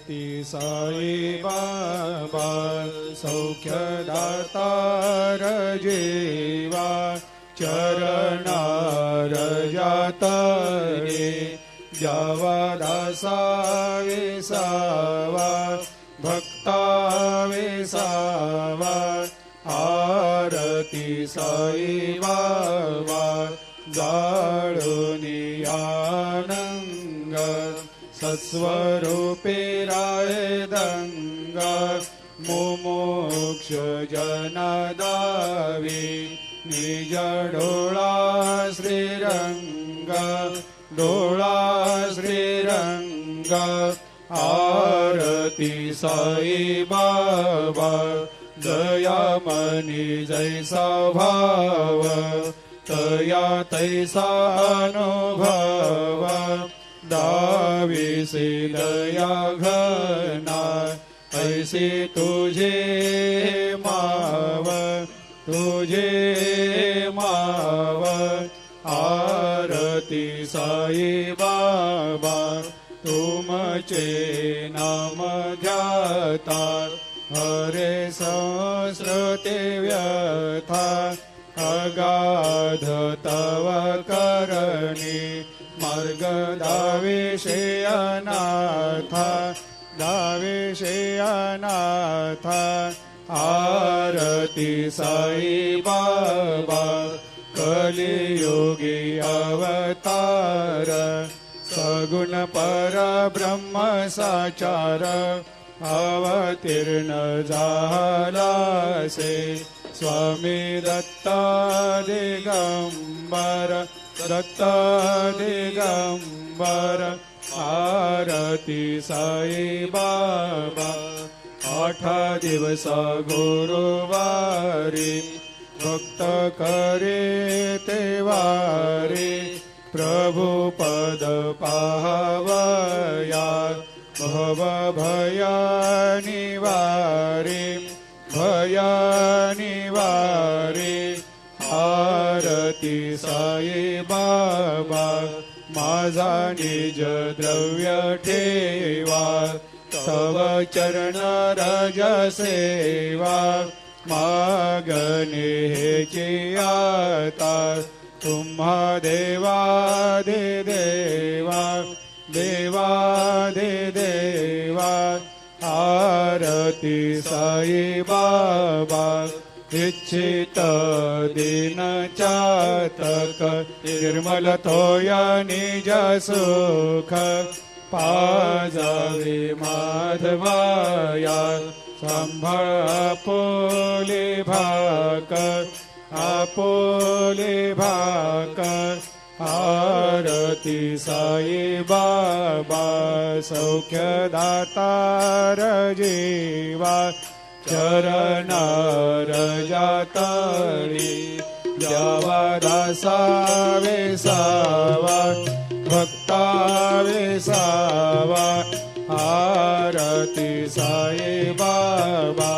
ती साई बाबा सौख्यदातार जीवा चरणार जातरे जावा दासा विसावा भक्ता विसावा आरती साई बाबा जाळूनी आनंद सत्स्वरूपे राय दंग मुमुक्ष जनदावी निज डोळा श्रीरंग डोळा श्रीरंग आरती साई बाबा दयामनी जैसा भाव तया तैसा अनुभव दाविसे दया घना ऐसे तुझे माव आरती साई बाबा तुमचे नाम ध्याता हरे संस्कृते व्यथा अगाध तव करणी मार्ग दाविषे अनाथ आरती साई बाबा कलियुगी अवतार सगुण परब्रह्म साचार अवतीर्ण झालासे स्वामी दत्त दिगंबर आरती साई बाबा 8 दिवस गुरुवारी भक्त करे तेवारी प्रभु पद पाहवया भव भया निवारी आरती साई बाबा माझा निज द्रव्य ठेवा तव चरण रज सेवा मागणे हेची आता तुम्हा देवा आरती साई बाबा इच्छित दिन चातक निर्मल थोया निज सुख पाजावे माधवाया सांभाळ आपोले भाकर आरती साई बाबा सौख्यदातार जीवा चरणार जातरी जावा दासा विसावा भक्ता विसावा आरती साई बाबा